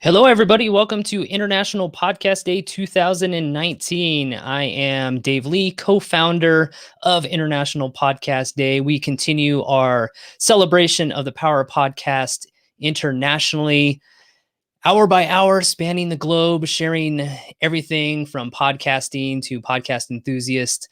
Hello, everybody. Welcome to International Podcast Day 2019. I am Dave Lee, co-founder of International Podcast Day. We continue our celebration of the power of podcast internationally, hour by hour, spanning the globe, sharing everything from podcasting to podcast enthusiast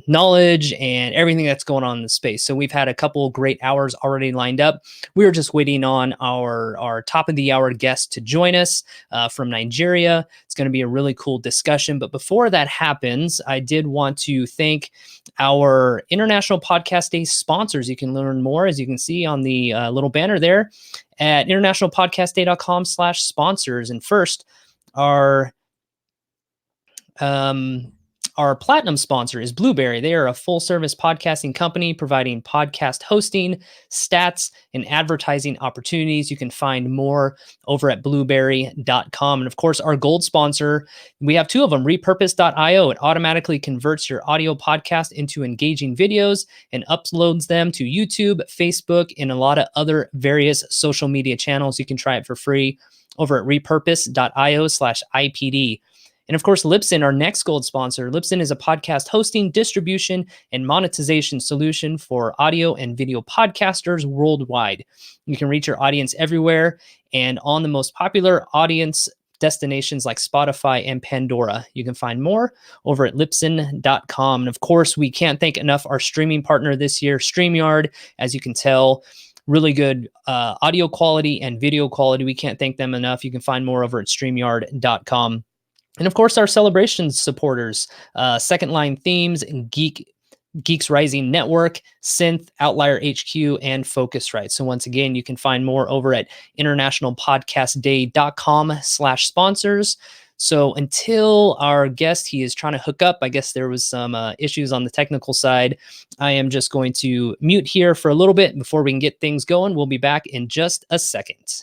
knowledge and everything that's going on in the space. So we've had a couple great hours already lined up. We were just waiting on our top of the hour guest to join us from Nigeria. It's going to be a really cool discussion. But before that happens, I did want to thank our International Podcast Day sponsors. You can learn more, as you can see on the little banner there, at internationalpodcastday.com/sponsors. And first, our our platinum sponsor is Blueberry. They are a full-service podcasting company providing podcast hosting, stats, and advertising opportunities. You can find more over at blueberry.com. And of course, our gold sponsor, we have two of them, repurpose.io. It automatically converts your audio podcast into engaging videos and uploads them to YouTube, Facebook, and a lot of other various social media channels. You can try it for free over at repurpose.io/IPD. And of course, Libsyn, our next gold sponsor. Libsyn is a podcast hosting, distribution, and monetization solution for audio and video podcasters worldwide. You can reach your audience everywhere and on the most popular audience destinations like Spotify and Pandora. You can find more over at libsyn.com. And of course, we can't thank enough our streaming partner this year, StreamYard. As you can tell, really good audio quality and video quality. We can't thank them enough. You can find more over at StreamYard.com. And of course, our celebrations supporters, Second Line Themes, Geeks Rising Network, Synth, Outlier HQ, and Focusrite. So once again, you can find more over at internationalpodcastday.com/sponsors. So until our guest, he is trying to hook up. I guess there was some issues on the technical side. I am just going to mute here for a little bit before we can get things going. We'll be back in just a second.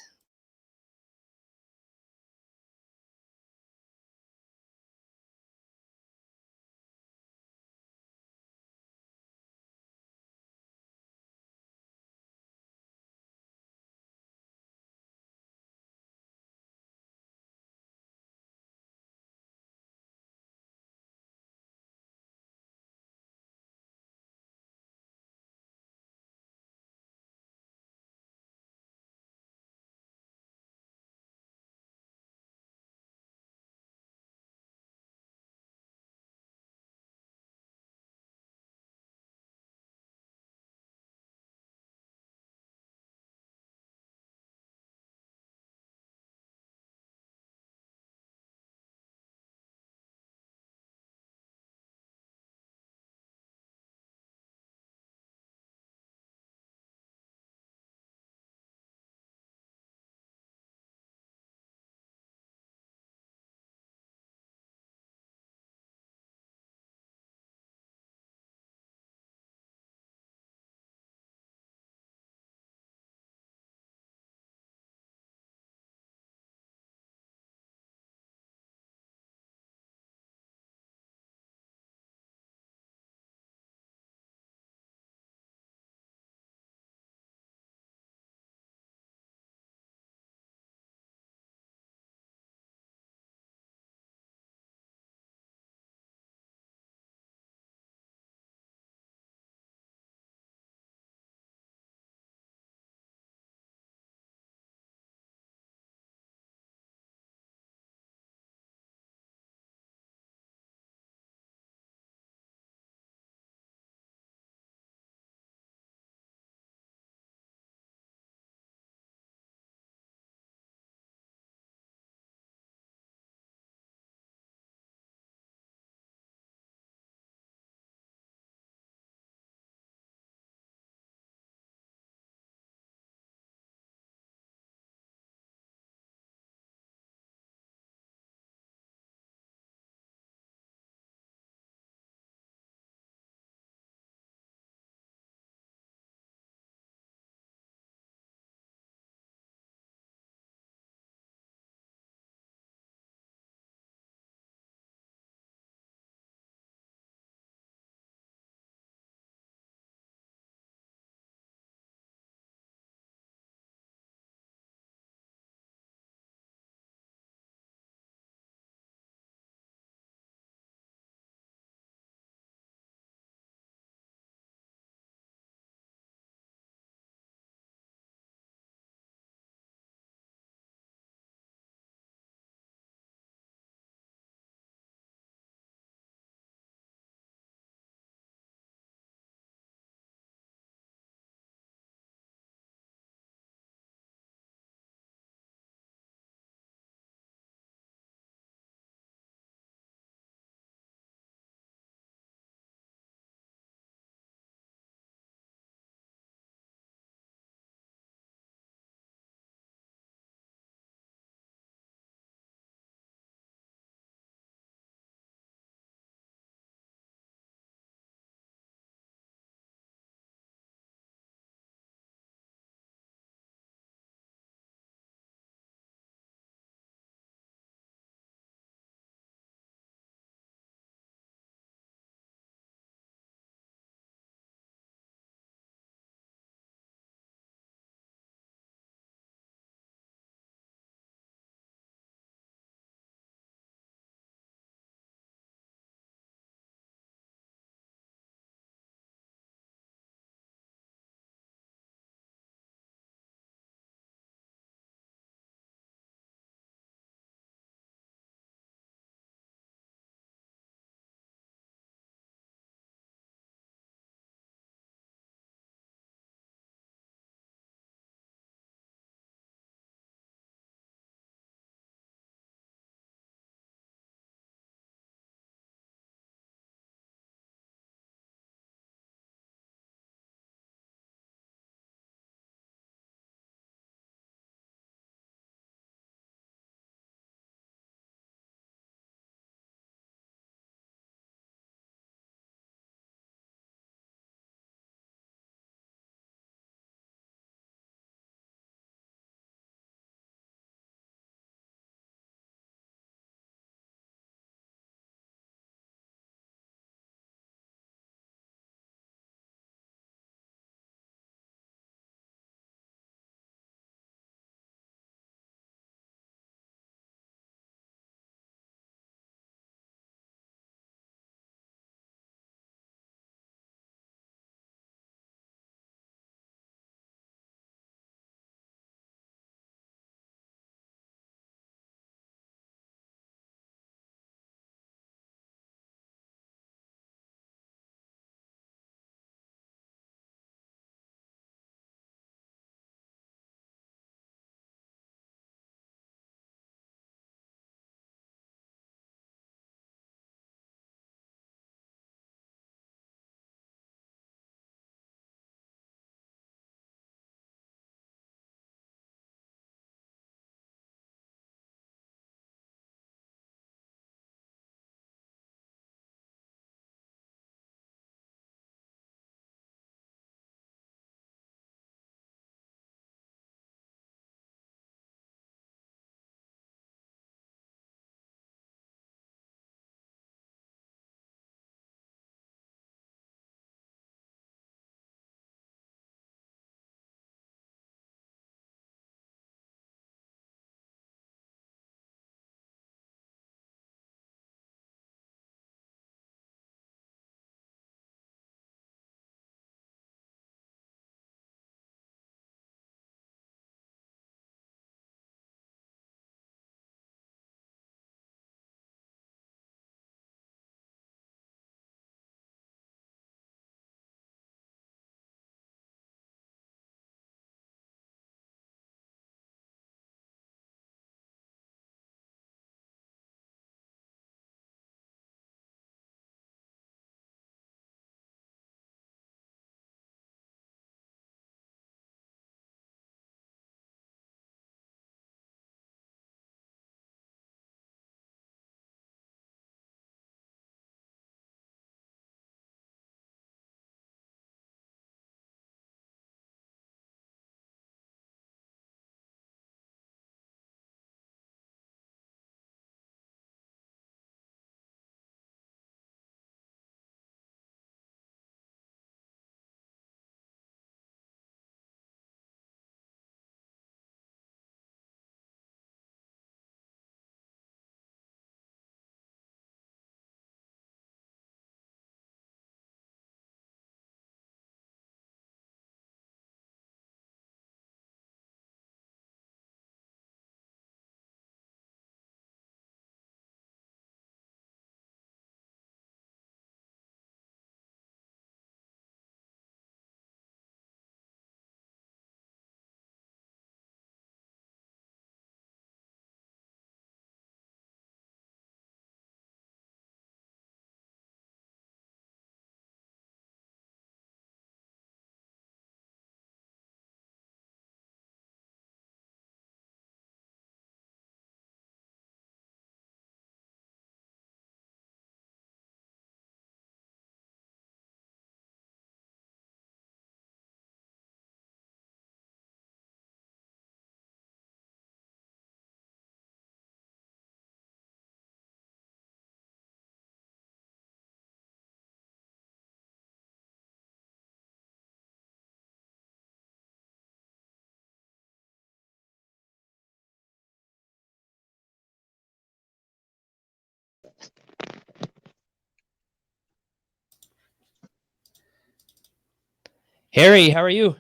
Harry, how are you?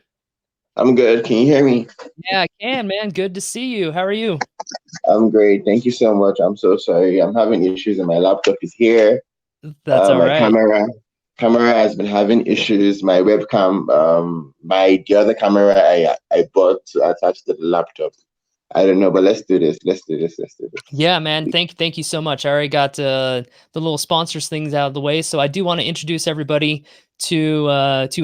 I'm good. Can you hear me? Yeah, I can, man. Good to see you. How are you? I'm great. Thank you so much. I'm so sorry. I'm having issues and my laptop is here. That's all My right. camera has been having issues. My webcam, my the other camera I bought to attach to the laptop. I don't know, but let's do this. Let's do this. Let's do Yeah, man. this. Thank you so much. I already got the little sponsors things out of the way, so I do want to introduce everybody to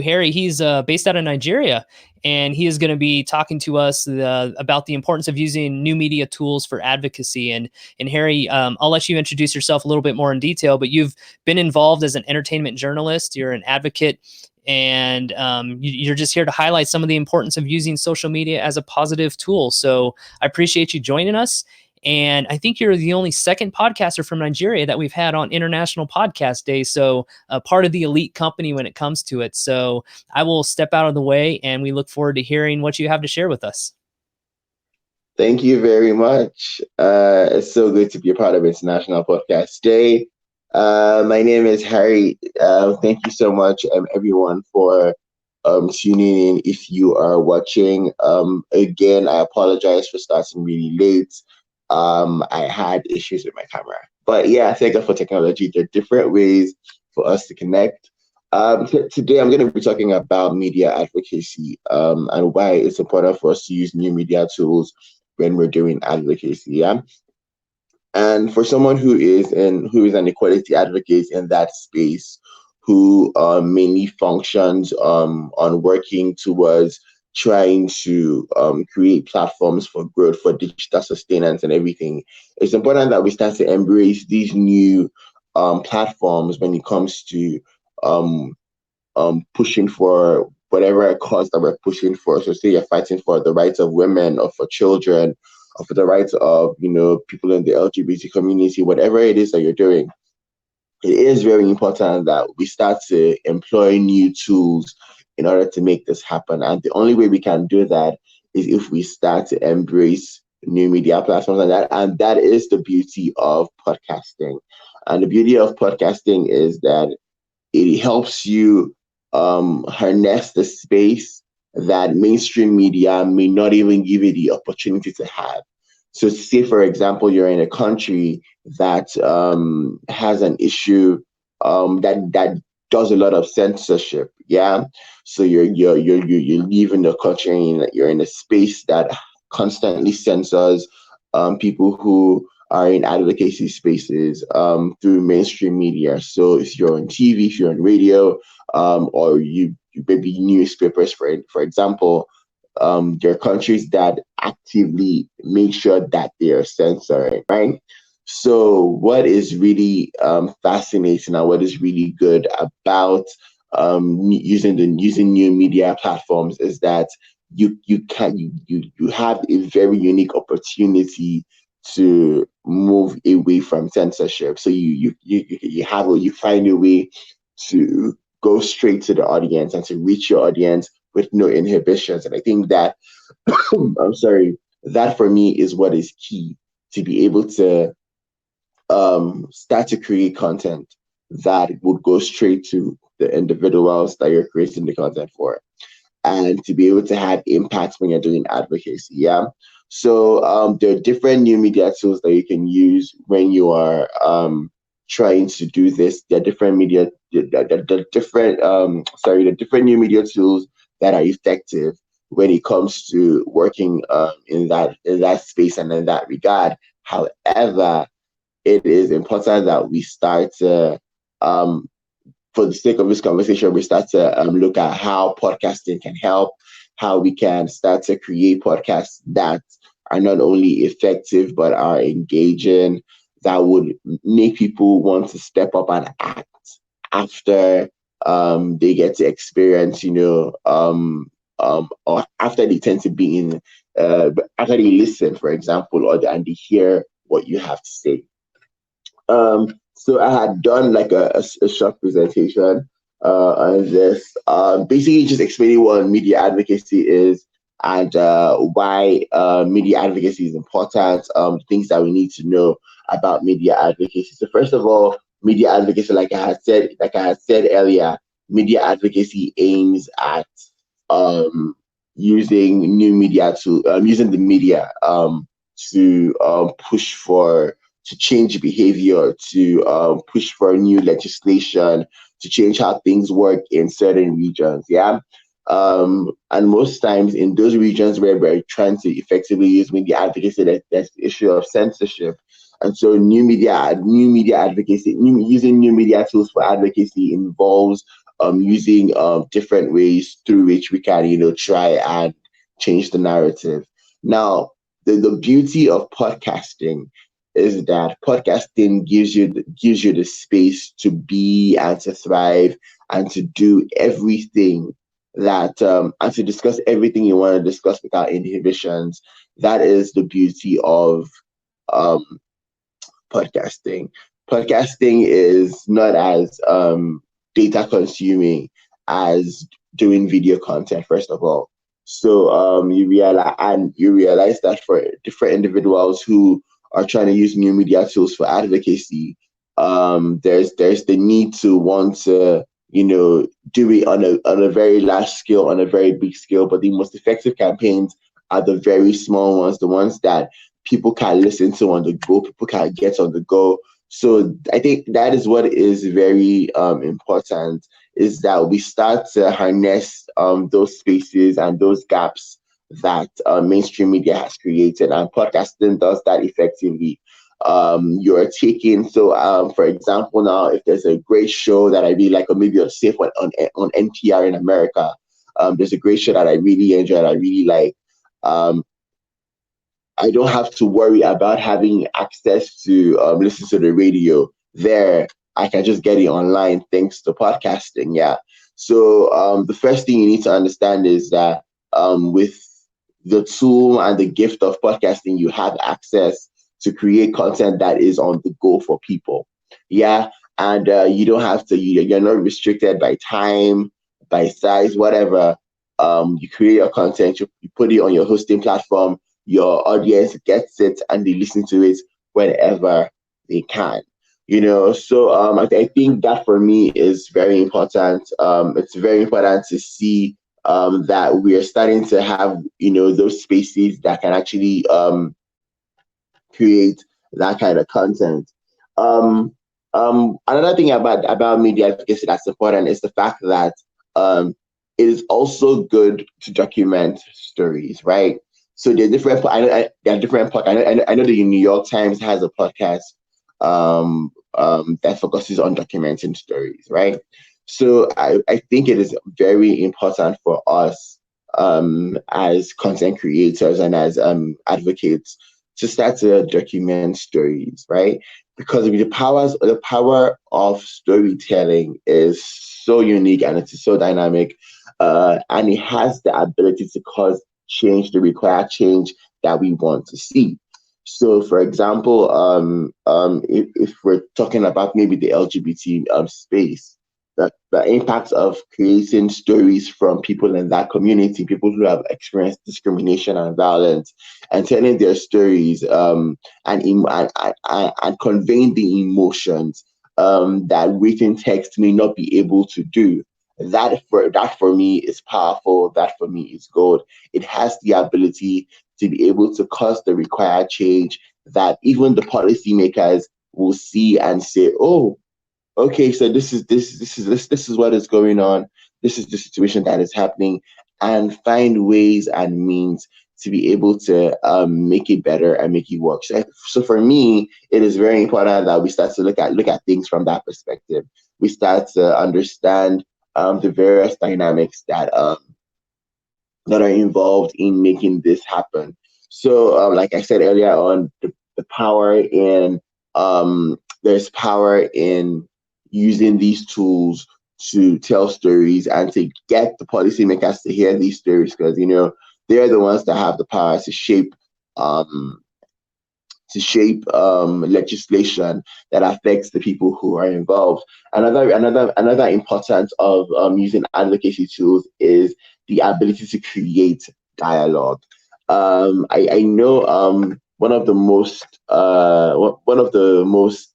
Harry. He's based out of Nigeria, and he is going to be talking to us about the importance of using new media tools for advocacy. And Harry, I'll let you introduce yourself a little bit more in detail, but you've been involved as an entertainment journalist. You're an advocate. And you're just here to highlight some of the importance of using social media as a positive tool. So I appreciate you joining us. And I think you're the only second podcaster from Nigeria that we've had on International Podcast Day. So, part of the elite company when it comes to it. So, I will step out of the way and we look forward to hearing what you have to share with us. Thank you very much. It's so good to be a part of International Podcast Day. My name is Harry. Thank you so much, everyone, for tuning in. If you are watching, again, I apologize for starting really late. I had issues with my camera, but yeah, thank God for technology. There are different ways for us to connect. Today, I'm going to be talking about media advocacy and why it's important for us to use new media tools when we're doing advocacy. Yeah. And for someone who is an equality advocate in that space, who mainly functions on working towards trying to create platforms for growth, for digital sustenance and everything, it's important that we start to embrace these new platforms when it comes to um, pushing for whatever cause that we're pushing for. So say you're fighting for the rights of women or for children or for the rights of, people in the LGBT community, whatever it is that you're doing, it is very important that we start to employ new tools in order to make this happen. And the only way we can do that is if we start to embrace new media platforms, and that is the beauty of podcasting. And the beauty of podcasting is that it helps you harness the space that mainstream media may not even give you the opportunity to have. So, say for example, you're in a country that has an issue that does a lot of censorship. Yeah, so you live in a country and you're in a space that constantly censors people who are in advocacy spaces through mainstream media. So if you're on TV, if you're on radio, or you maybe newspapers, for example, there are countries that actively make sure that they are censoring, right? So what is really fascinating and what is really good about using new media platforms is that you have a very unique opportunity to move away from censorship. So you find a way to go straight to the audience and to reach your audience with no inhibitions. And I think that I'm sorry, that for me is what is key to be able to start to create content that would go straight to the individuals that you're creating the content for and to be able to have impact when you're doing advocacy. Yeah. So there are different new media tools that you can use when you are trying to do this. There are different the different new media tools that are effective when it comes to working in that space and in that regard. However, it is important that we start to um, for the sake of this conversation, we start to look at how podcasting can help, how we can start to create podcasts that are not only effective but are engaging, that would make people want to step up and act after they get to experience, or after they tend to be in, after they listen, for example, and they hear what you have to say. So I had done like a short presentation on this, basically just explaining what media advocacy is and why media advocacy is important, things that we need to know about media advocacy. So first of all, media advocacy, like I had said earlier, media advocacy aims at um, using new media to using the media to push for to change behavior, to push for new legislation, to change how things work in certain regions. Yeah. And most times in those regions where we're trying to effectively use media advocacy, there's the issue of censorship. And so new media advocacy, using new media tools for advocacy involves using different ways through which we can, try and change the narrative. Now, the beauty of podcasting is that podcasting gives you the space to be and to thrive and to do everything that and to discuss everything you want to discuss without inhibitions. That is the beauty of um, podcasting. Podcasting is not as data consuming as doing video content, first of all. So you realize that for different individuals who are trying to use new media tools for advocacy, there's the need to want to do it on a very large scale, on a very big scale. But the most effective campaigns are the very small ones, the ones that people can listen to on the go, people can get on the go. So I think that is what is very important, is that we start to harness those spaces and those gaps that mainstream media has created, and podcasting does that effectively. You're taking, so for example, now if there's a great show that I really like, or maybe a safe one on NPR in America, there's a great show that I really enjoy, that I really like. um, I don't have to worry about having access to listen to the radio there. I can just get it online thanks to podcasting. Yeah. So the first thing you need to understand is that with the tool and the gift of podcasting, you have access to create content that is on the go for people. Yeah. And you don't have to, you're not restricted by time, by size, whatever. You create your content, you put it on your hosting platform, your audience gets it and they listen to it whenever they can. So I think that for me is very important. It's very important to see that we are starting to have those spaces that can actually create that kind of content. Um, Another thing about media advocacy that's important is the fact that um, it is also good to document stories, right? So there are different. There are different podcasts. I know the New York Times has a podcast that focuses on documenting stories, right? So I think it is very important for us as content creators and as advocates to start to document stories, right? Because the power of storytelling is so unique and it's so dynamic, and it has the ability to cause change, the required change that we want to see. So, for example, if we're talking about maybe the LGBT space, the impact of creating stories from people in that community, people who have experienced discrimination and violence, and telling their stories, and conveying the emotions that written text may not be able to do. That for me is powerful. That for me is gold. It has the ability to be able to cause the required change that even the policymakers will see and say, "Oh, okay, so this is what is going on. This is the situation that is happening," and find ways and means to be able to make it better and make it work. So for me, it is very important that we start to look at things from that perspective. We start to understand the various dynamics that are involved in making this happen. So, like I said earlier on, the power in there's power in using these tools to tell stories and to get the policymakers to hear these stories, because they're the ones that have the power um, to shape legislation that affects the people who are involved. Another importance of using advocacy tools is the ability to create dialogue. I know one of the most,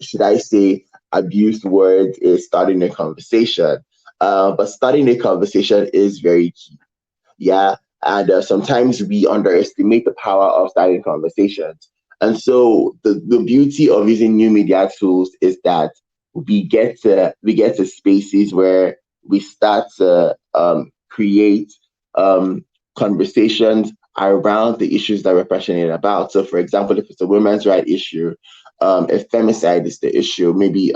should I say, abused words is starting a conversation. but starting a conversation is very key. Yeah. And sometimes we underestimate the power of starting conversations. And so the beauty of using new media tools is that we get to spaces where we start to create um, conversations around the issues that we're passionate about. So, for example, if it's a women's right issue, if femicide is the issue, maybe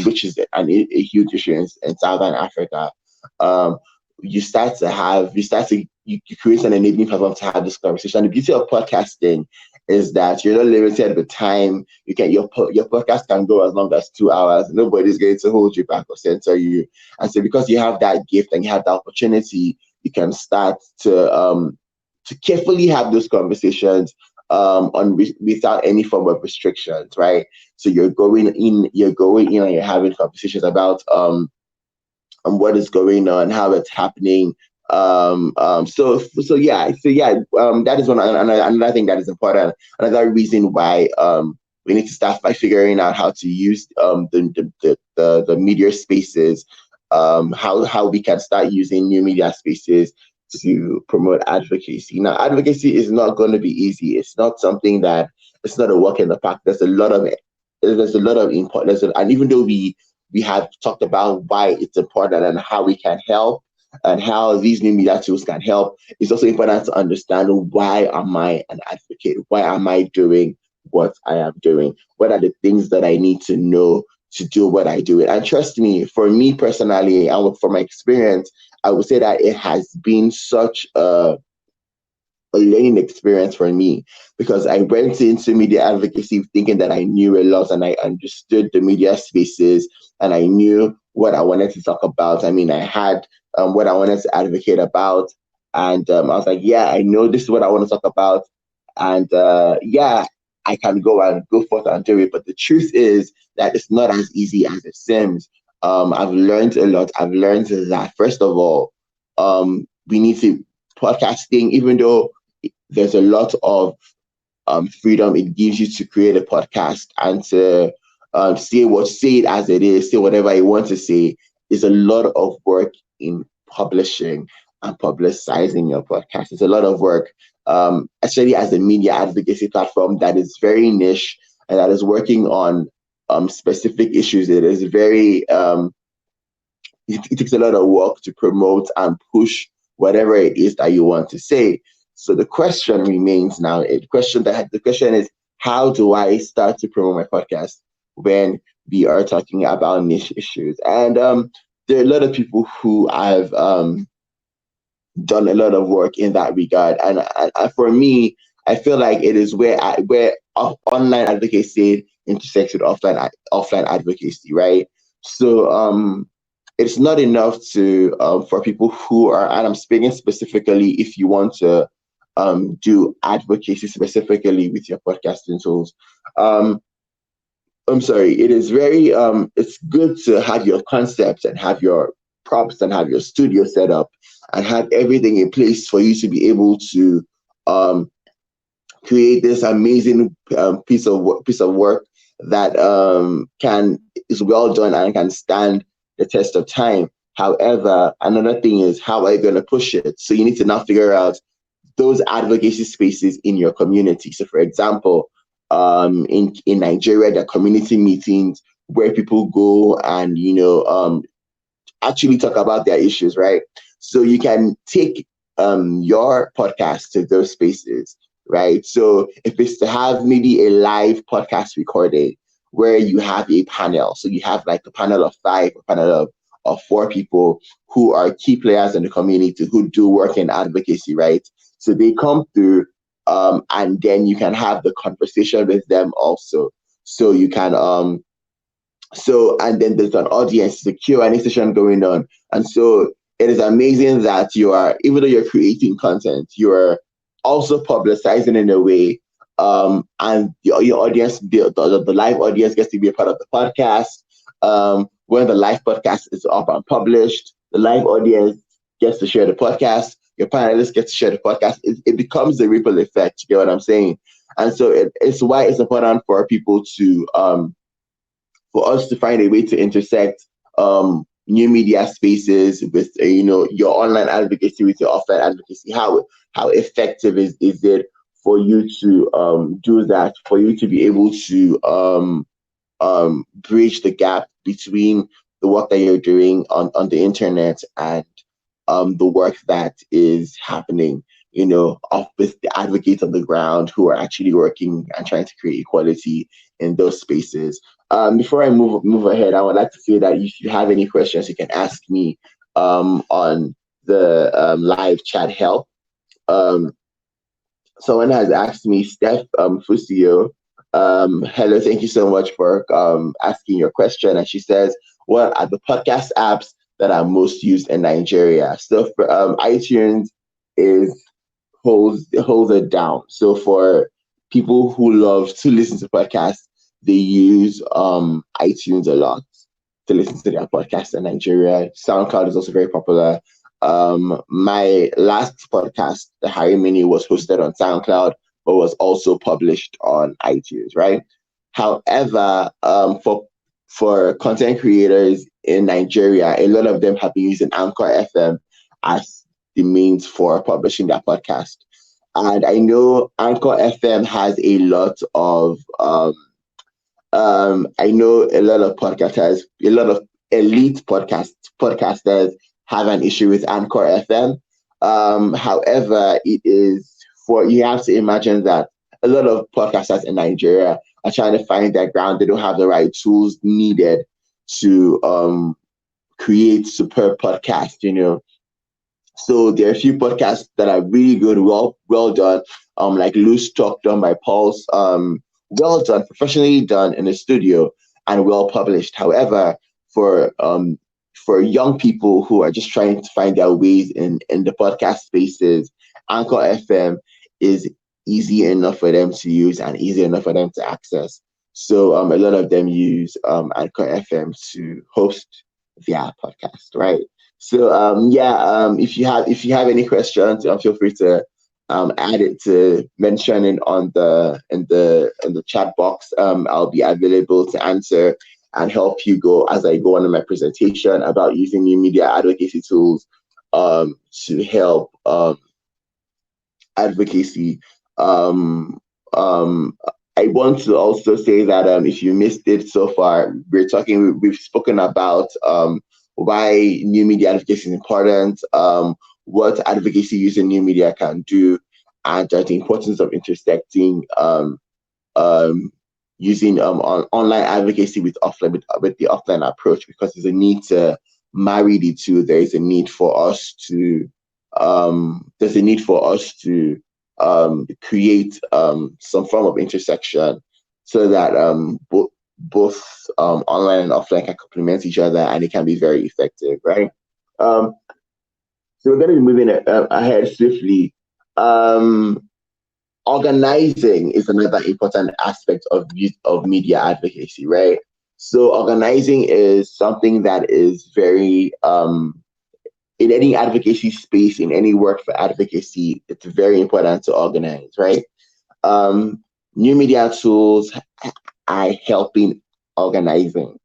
which is a huge issue in Southern Africa, um, you create an enabling platform to have this conversation. The beauty of podcasting is that you're not limited with time. Your podcast can go as long as 2 hours. Nobody's going to hold you back or censor you. And so because you have that gift and you have the opportunity, you can start to carefully have those conversations without any form of restrictions, right? So you're going in and you're having conversations about and what is going on, how it's happening. That is another thing that is important. Another reason why we need to start by figuring out how to use the media spaces, how we can start using new media spaces to promote advocacy. Now, advocacy is not going to be easy. It's not a walk in the park. There's a lot of importance, and even though we have talked about why it's important and how we can help and how these new media tools can help, it's also important to understand, why am I an advocate? Why am I doing what I am doing? What are the things that I need to know to do what I do? And trust me, for me personally, and from my experience, I would say that it has been such a learning experience for me, because I went into media advocacy thinking that I knew a lot and I understood the media spaces and I knew what I wanted to talk about. I mean, I had what I wanted to advocate about, and I was like, yeah, I know this is what I want to talk about, and yeah, I can go forth and do it. But the truth is that it's not as easy as it seems. I've learned a lot. I've learned that, first of all, we need to podcasting, even though there's a lot of freedom it gives you to create a podcast and to say it as it is, say whatever you want to say. Is a lot of work in publishing and publicizing your podcast. It's a lot of work, especially as a media advocacy platform that is very niche and that is working on specific issues. It takes a lot of work to promote and push whatever it is that you want to say. So the question remains now. The question is, how do I start to promote my podcast when we are talking about niche issues? And there are a lot of people who have done a lot of work in that regard. And for me, I feel like it is where online advocacy intersects with offline advocacy, right? So it's not enough to for people who are, and I'm speaking specifically if you want to do advocacy specifically with your podcasting tools. I'm sorry, it is very it's good to have your concepts and have your props and have your studio set up and have everything in place for you to be able to um, create this amazing piece of work that can is well done and can stand the test of time. However, another thing is, how are you going to push it? So you need to now figure out those advocacy spaces in your community. So, for example, in Nigeria, there are community meetings where people go and actually talk about their issues, right? So you can take your podcast to those spaces, right? So if it's to have maybe a live podcast recording where you have a panel, so you have like a panel of five, a panel of four people who are key players in the community who do work in advocacy, right? So they come through, and then you can have the conversation with them also. So you can and then there's an audience, the Q&A session going on. And so it is amazing that even though you're creating content, you're also publicizing in a way, and your audience, the live audience gets to be a part of the podcast. When the live podcast is up and published, the live audience gets to share the podcast. Your panelists get to share the podcast. It becomes a ripple effect. You get what I'm saying? And so it's why it's important for people to for us to find a way to intersect new media spaces with your online advocacy with your offline advocacy? How effective is it for you to do that, for you to be able to bridge the gap between the work that you're doing on the internet and the work that is happening, off with the advocates on the ground who are actually working and trying to create equality in those spaces. Before I move ahead, I would like to say that if you have any questions, you can ask me on the live chat help. Um, Someone has asked me, Steph Fusio, hello, thank you so much for asking your question. And she says, what are the podcast apps that are most used in Nigeria? So for iTunes is holds it down. So for people who love to listen to podcasts, they use iTunes a lot to listen to their podcast in Nigeria. SoundCloud is also very popular. My last podcast, the Harry Mini, was hosted on SoundCloud, but was also published on iTunes, right? However, for content creators in Nigeria, a lot of them have been using Anchor FM as the means for publishing their podcast. And I know Anchor FM has a lot of I know a lot of podcasters, a lot of elite podcasters have an issue with Anchor FM. However, it is you have to imagine that a lot of podcasters in Nigeria are trying to find their ground. They don't have the right tools needed to create superb podcasts. So there are a few podcasts that are really good, well done, like Loose Talk done by Pulse, well done, professionally done in the studio and well published. However, for young people who are just trying to find their ways in the podcast spaces, Anchor FM is easy enough for them to use and easy enough for them to access. So a lot of them use Anchor FM to host their podcast, right? So if you have any questions, feel free to add it to mention it on the chat box. I'll be available to answer and help you go as I go on in my presentation about using new media advocacy tools to help advocacy. I want to also say that if you missed it so far, we've spoken about why new media advocacy is important, what advocacy using new media can do, and the importance of intersecting using online advocacy with the offline approach, because there's a need to marry the two. There is a need for us to create some form of intersection so that both online and offline can complement each other, and it can be very effective, right? So we're going to be moving ahead swiftly. Organizing is another important aspect of media advocacy, right? So organizing is something that is very in any advocacy space, in any work for advocacy, it's very important to organize, right? New media tools are helping organizing.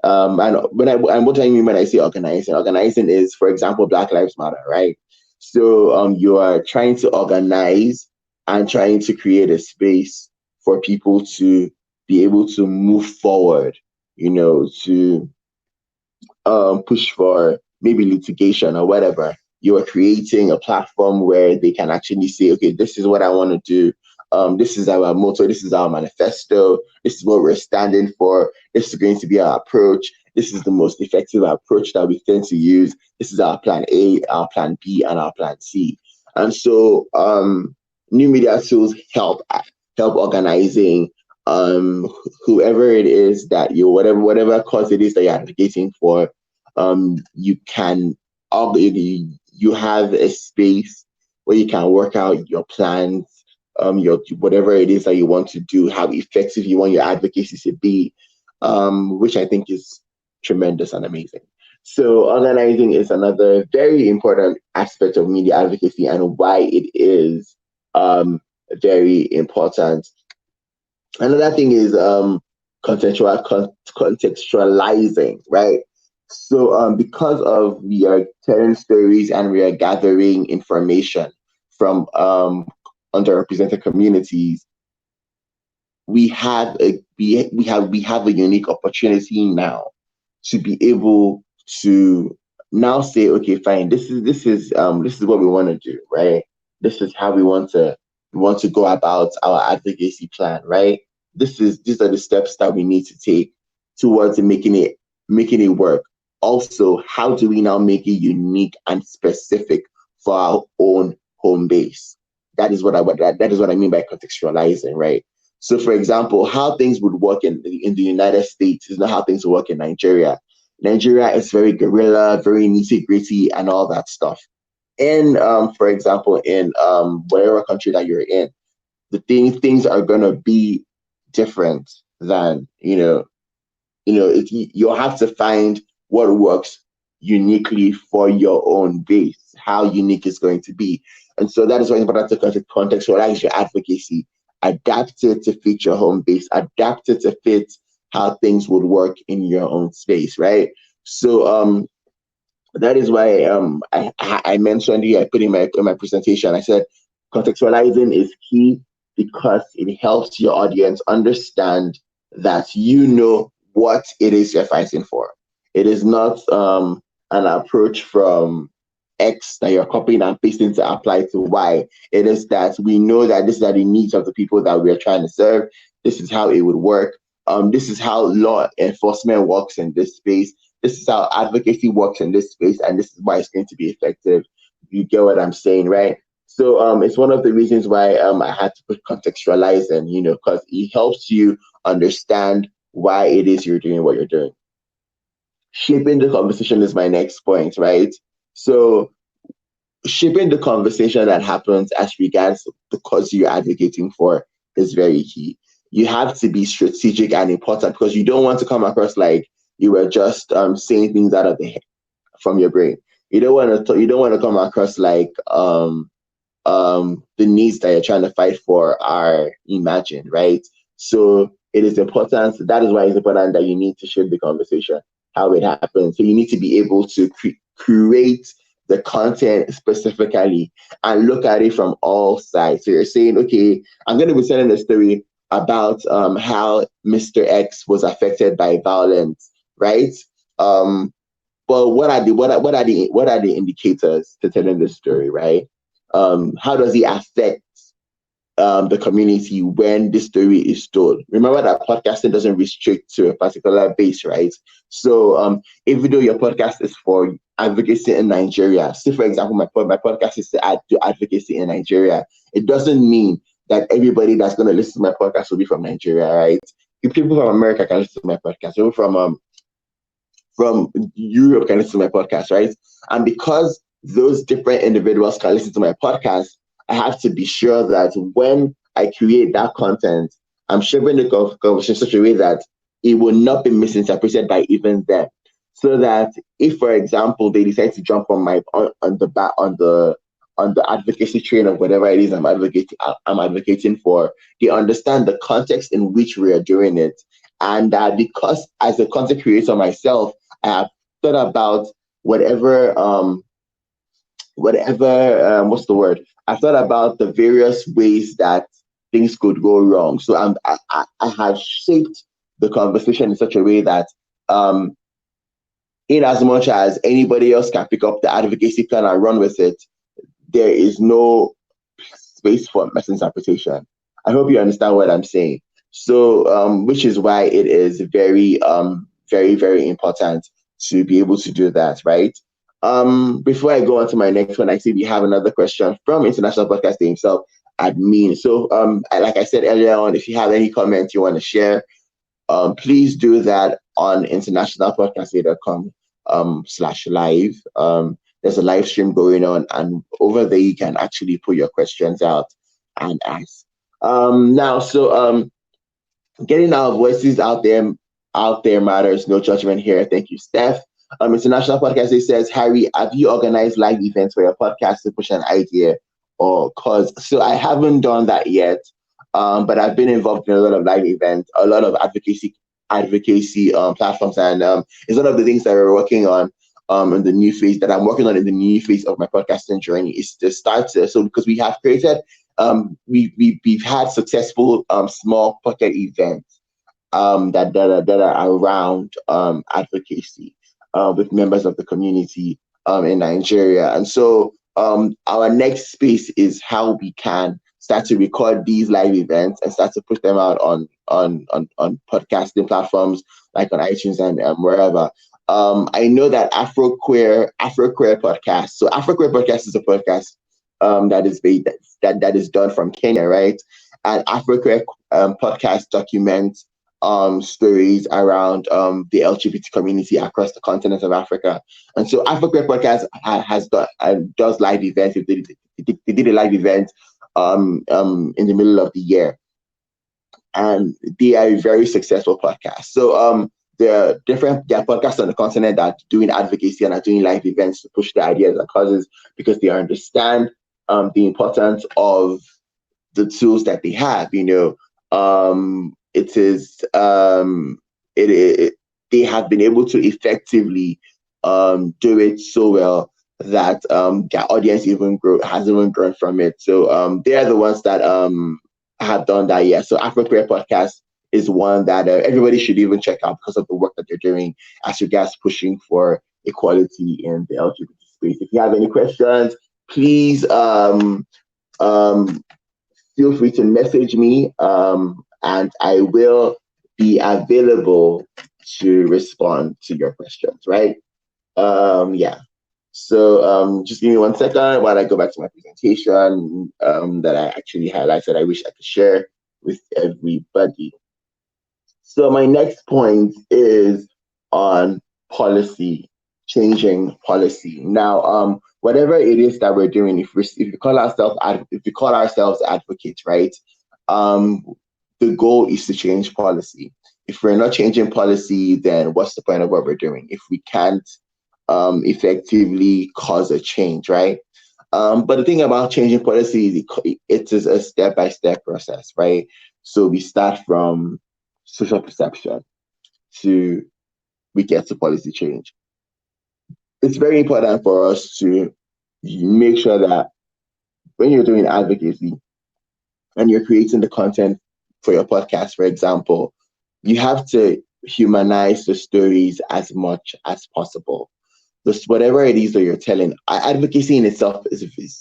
And what I mean when I say organizing, organizing is, for example, Black Lives Matter, right? So you are trying to organize and trying to create a space for people to be able to move forward, to push for maybe litigation or whatever. You are creating a platform where they can actually say, okay, this is what I want to do. This is our motto. This is our manifesto. This is what we're standing for. This is going to be our approach. This is the most effective approach that we tend to use. This is our plan A, our plan B, and our plan C. And so new media tools help organizing whoever it is that whatever cause it is that you're advocating for. You have a space where you can work out your plans, your whatever it is that you want to do, how effective you want your advocacy to be, which I think is tremendous and amazing. So organizing is another very important aspect of media advocacy and why it is very important. Another thing is contextualizing, right? So because of we are telling stories and we are gathering information from underrepresented communities, we have a unique opportunity now to be able to now say, okay, fine, this is what we want to do, right? This is how we want to go about our advocacy plan, right? These are the steps that we need to take towards making it work. Also, how do we now make it unique and specific for our own home base? That is what I mean by contextualizing, right? So, for example, how things would work in the United States is not how things work in Nigeria. Nigeria is very guerrilla, very nitty gritty, and all that stuff. And for example, in whatever country that you're in, things are gonna be different than you'll have to find what works uniquely for your own base, how unique it's going to be. And so that is why it's important to contextualize your advocacy, adapt it to fit your home base, adapt it to fit how things would work in your own space, right? So that is why I mentioned here, I put in my presentation, I said contextualizing is key because it helps your audience understand that you know what it is you're fighting for. It is not an approach from X that you're copying and pasting to apply to Y. It is that we know that these are the needs of the people that we are trying to serve. This is how it would work. This is how law enforcement works in this space. This is how advocacy works in this space, and this is why it's going to be effective. You get what I'm saying, right? So it's one of the reasons why I had to put contextualizing, because it helps you understand why it is you're doing what you're doing. Shaping the conversation is my next point, right? So shaping the conversation that happens as regards the cause you're advocating for is very key. You have to be strategic and important because you don't want to come across like you were just saying things out of from your brain. You don't want to come across like the needs that you're trying to fight for are imagined, right? So it is important. That is why it's important that you need to shape the conversation, how it happens. So you need to be able to create the content specifically and look at it from all sides. So you're saying, okay, I'm going to be telling a story about how Mr. X was affected by violence, right? But what are the indicators to telling this story, right? How does it affect the community when this story is told? Remember that podcasting doesn't restrict to a particular base, right? So even though your podcast is for advocacy in Nigeria, say for example, my podcast is to do advocacy in Nigeria, it doesn't mean that everybody that's going to listen to my podcast will be from Nigeria, right? If people from America can listen to my podcast, people from Europe can listen to my podcast, right? And because those different individuals can listen to my podcast, I have to be sure that when I create that content, I'm shaping the conversation in such a way that it will not be misinterpreted by even them. So that if, for example, they decide to jump on the advocacy train of whatever it is I'm advocating for, they understand the context in which we are doing it. And because as a content creator myself, I have thought about what's the word? I thought about the various ways that things could go wrong. So I have shaped the conversation in such a way that in as much as anybody else can pick up the advocacy plan and run with it, there is no space for misinterpretation. I hope you understand what I'm saying. So which is why it is very very, very important to be able to do that, right? Before I go on to my next one, I see we have another question from International Podcasting himself, admin. So, like I said earlier on, if you have any comments you want to share, please do that on internationalpodcasting.com /live. There's a live stream going on, and over there you can actually put your questions out and ask. Getting our voices out there matters. No judgment here. Thank you, Steph. International Podcast Day says, Harry, have you organized live events for your podcast to push an idea or cause? So I haven't done that yet, but I've been involved in a lot of live events, a lot of advocacy platforms, and it's one of the things that we're working on in the new phase that I'm working on in the new phase of my podcasting journey is to start so because we have created we've had successful small pocket events that are around advocacy with members of the community in Nigeria. And so our next space is how we can start to record these live events and start to put them out on podcasting platforms like on iTunes and wherever. I know that Afroqueer podcast. So Afroqueer podcast is a podcast that is based, that is done from Kenya, right? And Afroqueer podcast documents stories around the LGBT community across the continent of Africa. And so Africa Podcast has done does live events. They did a live event in the middle of the year, and they are a very successful podcast. So there are podcasts on the continent that are doing advocacy and are doing live events to push the ideas and causes because they understand the importance of the tools that they have. It is they have been able to effectively do it so well that their audience has even grown from it. So they are the ones that have done that. Yeah. So Afroqueer Podcast is one that everybody should even check out because of the work that they're doing as regards pushing for equality in the LGBT space. If you have any questions, please feel free to message me, and I will be available to respond to your questions, right? Yeah. So just give me 1 second while I go back to my presentation that I actually highlighted. I wish I could share with everybody. So my next point is on policy, changing policy. Now, whatever it is that we're doing, if we call ourselves advocates, right? The goal is to change policy. If we're not changing policy, then what's the point of what we're doing? If we can't effectively cause a change, right? But the thing about changing policy, it is a step-by-step process, right? So we start from social perception to we get to policy change. It's very important for us to make sure that when you're doing advocacy and you're creating the content for your podcast, for example, you have to humanize the stories as much as possible. Whatever it is that you're telling, advocacy in itself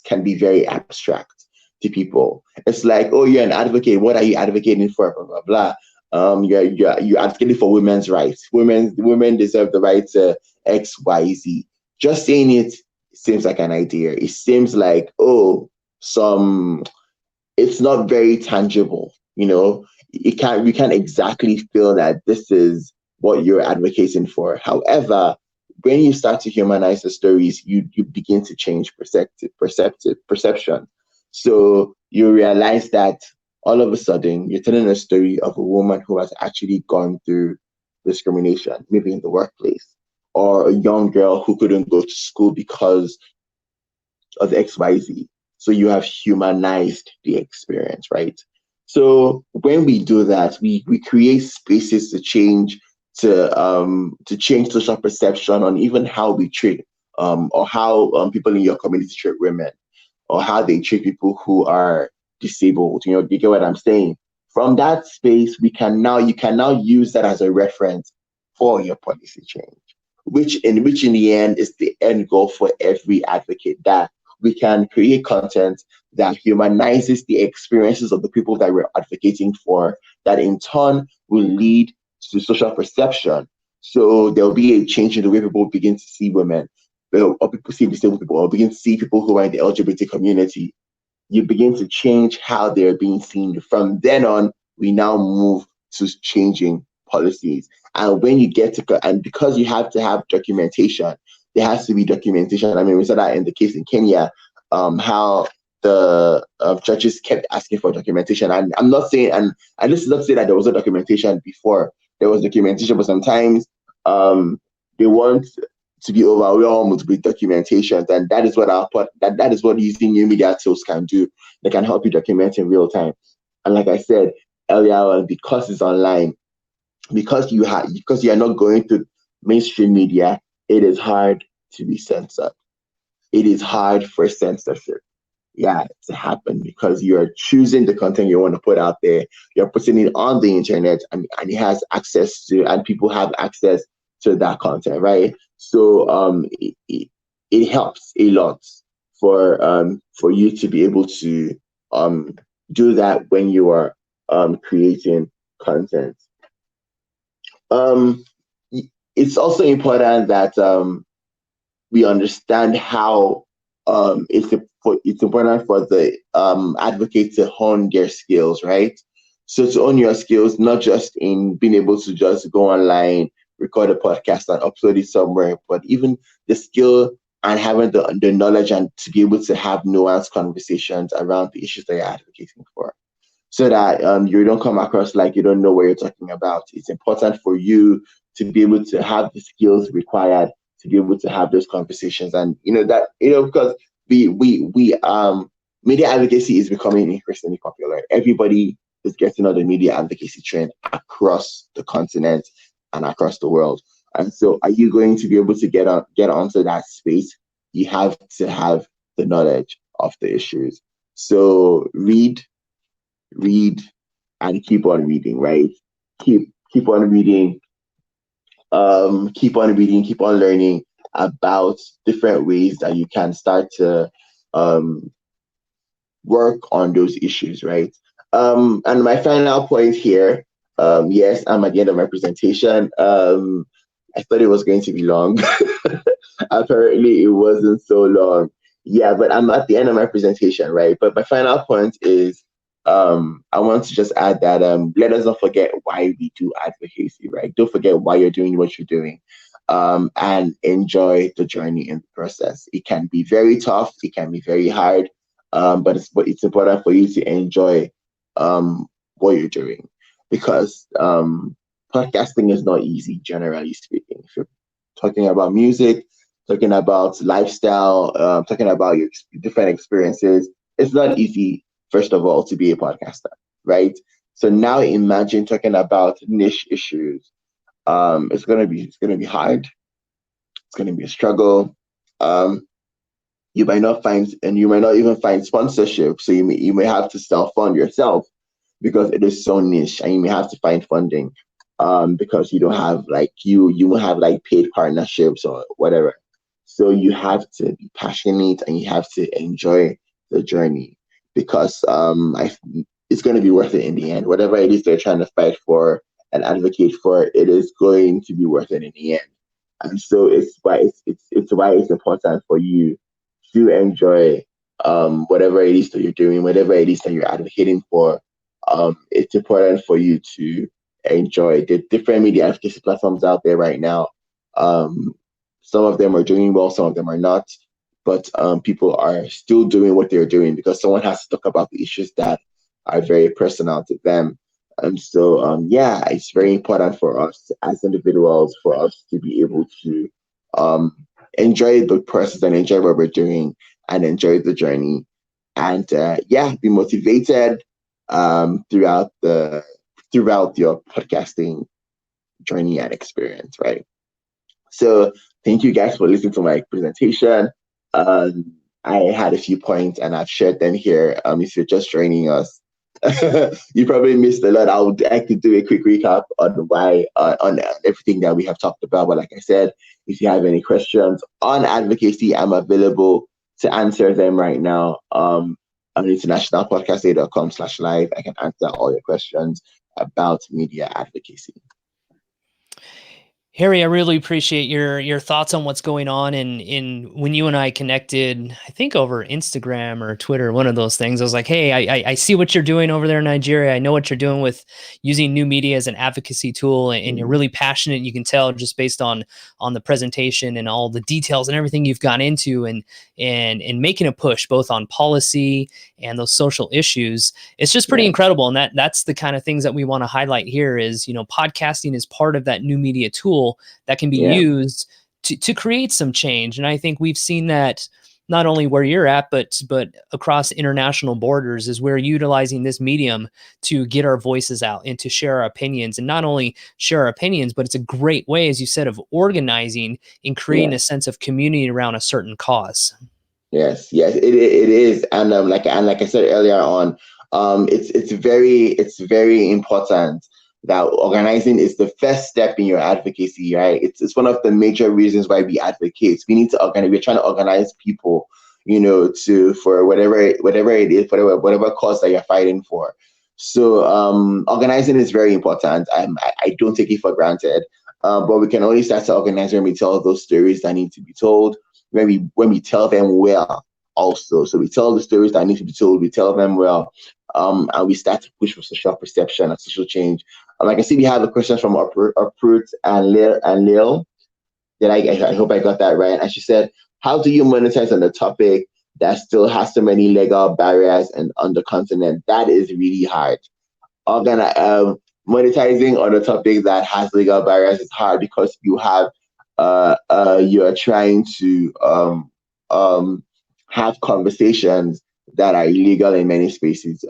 can be very abstract to people. It's like, oh, you're an advocate. What are you advocating for? Blah blah blah. You're advocating for women's rights. Women deserve the right to X, Y, Z. Just saying it seems like an idea. It seems like it's not very tangible. We can't exactly feel that this is what you're advocating for. However, when you start to humanize the stories, you begin to change perception. So you realize that all of a sudden you're telling a story of a woman who has actually gone through discrimination, maybe in the workplace, or a young girl who couldn't go to school because of XYZ. So you have humanized the experience, right? So when we do that, we create spaces to change social perception on even how we treat or how people in your community treat women, or how they treat people who are disabled. You get what I'm saying? From that space, you can now use that as a reference for your policy change, which in the end is the end goal for every advocate, that we can create content that humanizes the experiences of the people that we're advocating for, that in turn will lead to social perception. So there'll be a change in the way people begin to see women, or people see disabled people, or begin to see people who are in the LGBT community. You begin to change how they're being seen. From then on, we now move to changing policies. And when you get to, and because you have to have documentation, there has to be documentation. I mean, we saw that in the case in Kenya, how the judges kept asking for documentation. And I'm not saying, and this is not to say that there was no documentation before. There was documentation, but sometimes they want to be overwhelmed with documentation, and that is what using new media tools can do. They can help you document in real time. And like I said earlier on, because it's online, because you are not going to mainstream media, it is hard to be censored. It is hard for censorship, yeah, to happen because you're choosing the content you want to put out there. You're putting it on the internet, and it has access to, and people have access to that content, right? So it helps a lot for you to be able to um do that when you are creating content. Um, it's also important that we understand how it's important for the advocate to hone their skills, right? So to own your skills, not just in being able to just go online, record a podcast and upload it somewhere, but even the skill and having the knowledge and to be able to have nuanced conversations around the issues that you're advocating for, so that you don't come across like you don't know what you're talking about. It's important for you to be able to have the skills required to be able to have those conversations, and because we media advocacy is becoming increasingly popular. Everybody is getting on the media advocacy trend across the continent and across the world. And so, are you going to be able to get onto that space? You have to have the knowledge of the issues. So read and keep on reading, right? Keep on reading, keep on reading, keep on learning about different ways that you can start to um work on those issues, right? And my final point here, yes, I'm at the end of my presentation. I thought it was going to be long. Apparently, it wasn't so long. Yeah, but I'm at the end of my presentation, right? But my final point is, I want to just add that let us not forget why we do advocacy, right? Don't forget why you're doing what you're doing, and enjoy the journey in the process. It can be very tough. It can be very hard, but it's important for you to enjoy what you're doing, because podcasting is not easy, generally speaking. If you're talking about music, talking about lifestyle, talking about your different experiences, it's not easy, first of all, to be a podcaster, right? So now imagine talking about niche issues. It's gonna be hard. It's gonna be a struggle. Um, you might not find, and you might not even find sponsorship. So you may have to self fund yourself because it is so niche, and you may have to find funding because you don't have like you won't have like paid partnerships or whatever. So you have to be passionate and you have to enjoy the journey, because it's going to be worth it in the end. Whatever it is they're trying to fight for and advocate for, it is going to be worth it in the end. And so it's why it's important for you to enjoy whatever it is that you're doing, whatever it is that you're advocating for. It's important for you to enjoy the different media advocacy platforms out there right now. Um, some of them are doing well, some of them are not, but people are still doing what they're doing because someone has to talk about the issues that are very personal to them. And so, yeah, it's very important for us as individuals for us to be able to um, enjoy the process and enjoy what we're doing and enjoy the journey, and yeah, be motivated throughout your podcasting journey and experience, right? So thank you guys for listening to my presentation. I had a few points and I've shared them here. If you're just joining us, you probably missed a lot. I would like to do a quick recap on why on everything that we have talked about. But like I said, if you have any questions on advocacy, I'm available to answer them right now. On internationalpodcastday.com/live, I can answer all your questions about media advocacy. Harry, I really appreciate your thoughts on what's going on. And in when you and I connected, I think over Instagram or Twitter, one of those things, I was like, hey, I see what you're doing over there in Nigeria. I know what you're doing with using new media as an advocacy tool, and you're really passionate. You can tell just based on the presentation and all the details and everything you've gone into, and making a push both on policy and those social issues. It's just pretty incredible. And that's the kind of things that we want to highlight here is, podcasting is part of that new media tool that can be used to create some change. And I think we've seen that not only where you're at, but across international borders, is we're utilizing this medium to get our voices out and to share our opinions, and not only share our opinions, but it's a great way, as you said, of organizing and creating Yeah. a sense of community around a certain cause. Yes, yes, it is, and like I said earlier on, it's very important that organizing is the first step in your advocacy, right? It's one of the major reasons why we advocate. We need to organize. We're trying to organize people, to for whatever it is, whatever cause that you're fighting for. So organizing is very important. I don't take it for granted, but we can only start to organize when we tell those stories that need to be told, when we tell them well also. So we tell the stories that need to be told, we tell them well, and we start to push for social perception and social change. I can see we have a question from Uproot and Lil. I hope I got that right. And she said, how do you monetize on a topic that still has so many legal barriers and on the continent? That is really hard. Monetizing on a topic that has legal barriers is hard because you're trying to have conversations that are illegal in many spaces.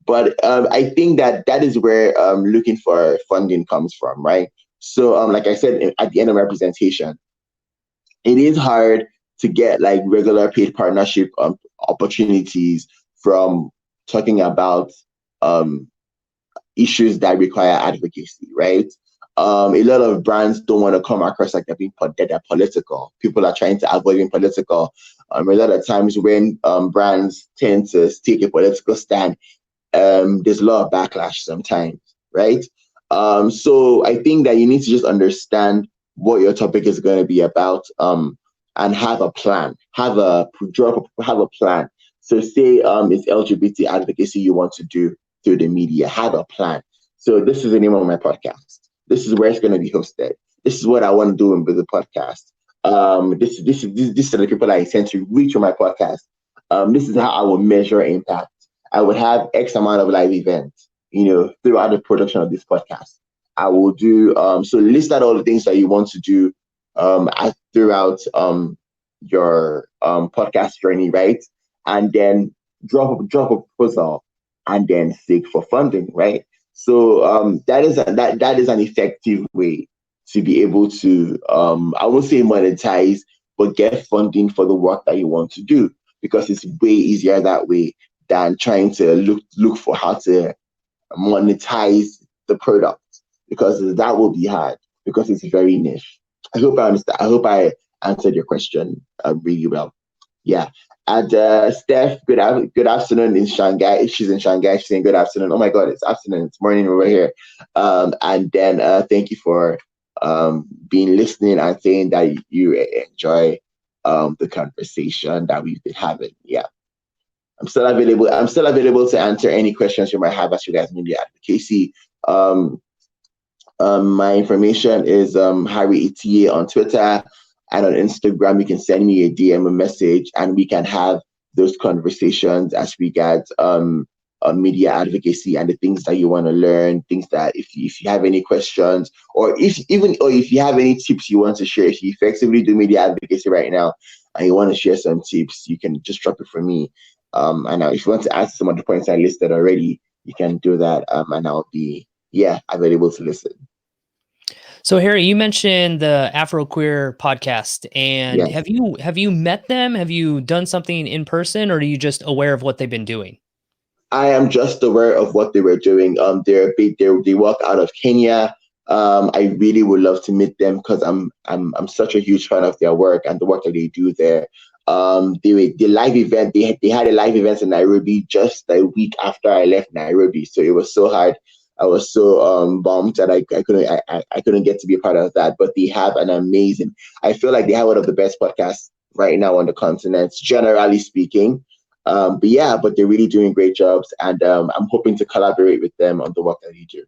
But I think that is where looking for funding comes from, right? So, like I said at the end of my presentation, it is hard to get like regular paid partnership opportunities from talking about issues that require advocacy, right? A lot of brands don't want to come across like they're political. People are trying to avoid being political. A lot of times when brands tend to take a political stand, there's a lot of backlash sometimes, right? So I think that you need to just understand what your topic is going to be about, and have a plan, have a plan. So say it's LGBT advocacy you want to do through the media, have a plan. So this is the name of my podcast. This is where it's going to be hosted. This is what I want to do with the podcast. This are the people I intend to reach with my podcast. This is how I will measure impact. I would have X amount of live events, throughout the production of this podcast. I will do so list out all the things that you want to do throughout your podcast journey, right? And then drop a proposal and then seek for funding, right? So that is an effective way to be able to I won't say monetize, but get funding for the work that you want to do, because it's way easier that way than trying to look for how to monetize the product, because that will be hard because it's very niche. I hope I understand. I hope I answered your question really well. Yeah. And Steph, good afternoon in Shanghai. She's in Shanghai. She's saying good afternoon. Oh my God, it's afternoon. It's morning over here. And then thank you for being listening and saying that you enjoy the conversation that we've been having. Yeah. I'm still available. I'm still available to answer any questions you might have as regards media advocacy. My information is Harry Itie on Twitter, and on Instagram. You can send me a DM, a message, and we can have those conversations as regards media advocacy and the things that you want to learn. Things that if you have any questions, or if you have any tips you want to share, if you effectively do media advocacy right now and you want to share some tips, you can just drop it for me. And if you want to ask some of the points I listed already, you can do that, and I'll be available to listen. So Harry, you mentioned the Afro Queer podcast, and Yes. have you met them? Have you done something in person, or are you just aware of what they've been doing? I am just aware of what they were doing. They work out of Kenya. I really would love to meet them because I'm such a huge fan of their work and the work that they do there. The live event they had a live event in Nairobi just a week after I left Nairobi, so it was so hard. I was so bummed that I couldn't get to be a part of that. But they have an amazing. I feel like they have one of the best podcasts right now on the continent, generally speaking. But they're really doing great jobs, and I'm hoping to collaborate with them on the work that they do.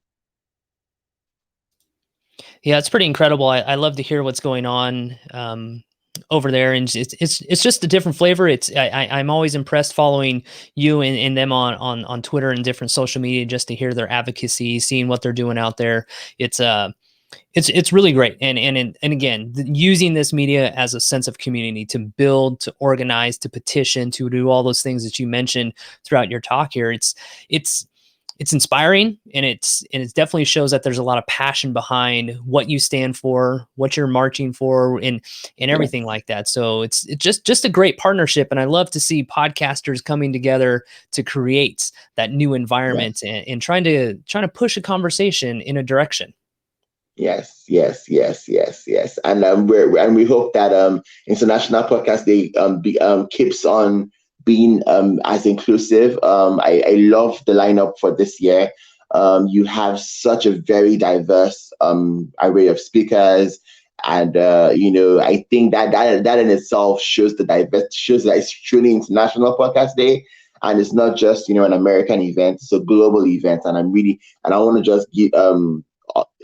Yeah, it's pretty incredible. I love to hear what's going on over there, and it's just a different flavor. I'm always impressed following you and them on Twitter and different social media, just to hear their advocacy, seeing what they're doing out there. It's It's really great, and again, using this media as a sense of community to build, to organize, to petition, to do all those things that you mentioned throughout your talk here. It's it's inspiring, and it definitely shows that there's a lot of passion behind what you stand for, what you're marching for, and Yeah. everything like that. So it's just a great partnership, and I love to see podcasters coming together to create that new environment, Yes. and trying to push a conversation in a direction. Yes, yes, yes, yes, yes, and we hope that International Podcast Day keeps on being as inclusive. I love the lineup for this year. You have such a very diverse array of speakers, and I think that in itself shows that it's truly International Podcast Day. And it's not just an American event; it's a global event, and I want to just give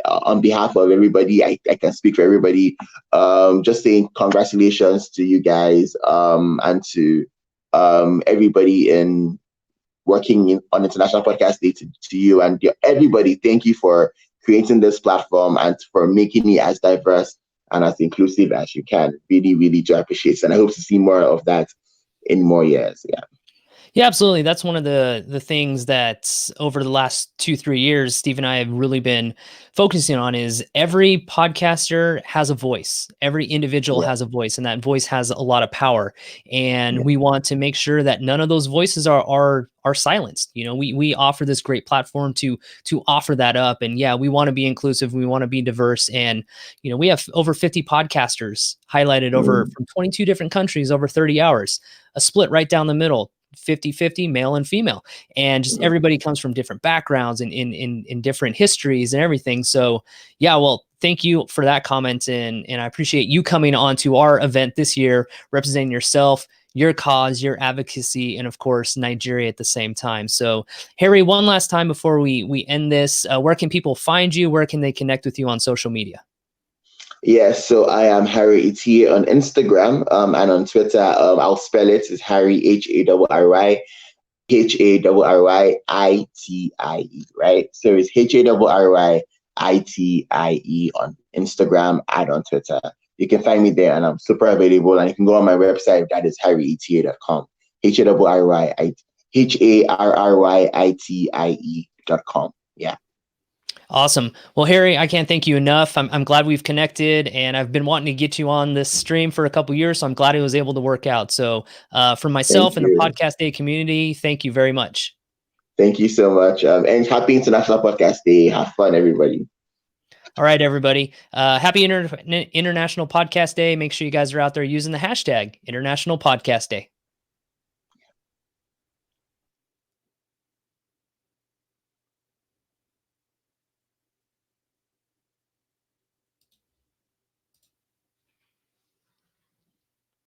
on behalf of everybody, I can speak for everybody. Just saying congratulations to you guys, and to everybody in on International Podcast Day, to you and everybody. Thank you for creating this platform and for making it as diverse and as inclusive as you can. Really, really do appreciate it. And I hope to see more of that in more years. Yeah. Yeah, absolutely. That's one of the things that over the last 2-3 years, Steve and I have really been focusing on is every podcaster has a voice. Every individual Yeah. has a voice, and that voice has a lot of power. And Yeah. we want to make sure that none of those voices are silenced. We offer this great platform to offer that up. And yeah, we want to be inclusive. We want to be diverse. And we have over 50 podcasters highlighted over Mm. from 22 different countries over 30 hours, a split right down the middle. 50-50 male and female, and just Mm. everybody comes from different backgrounds and in different histories and everything. So yeah, well, thank you for that comment, and I appreciate you coming on to our event this year, representing yourself, your cause, your advocacy, and of course Nigeria at the same time. So Harry, one last time before we end this, where can people find you? Where can they connect with you on social media? Yes, so I am Harry Itie on Instagram, and on Twitter. I'll spell it. It's Harry HARRYITIE, right? So it's HARRYITIE on Instagram and on Twitter. You can find me there, and I'm super available. And you can go on my website. That is harryitie.com. HARRYITIE.com. Yeah. Awesome. Well, Harry, I can't thank you enough. I'm glad we've connected, and I've been wanting to get you on this stream for a couple years, so I'm glad it was able to work out. So, for Thank myself and the you. Podcast Day community, thank you very much. Thank you so much. And happy International Podcast Day. Have fun, everybody. All right, everybody. Happy International Podcast Day. Make sure you guys are out there using the hashtag International Podcast Day.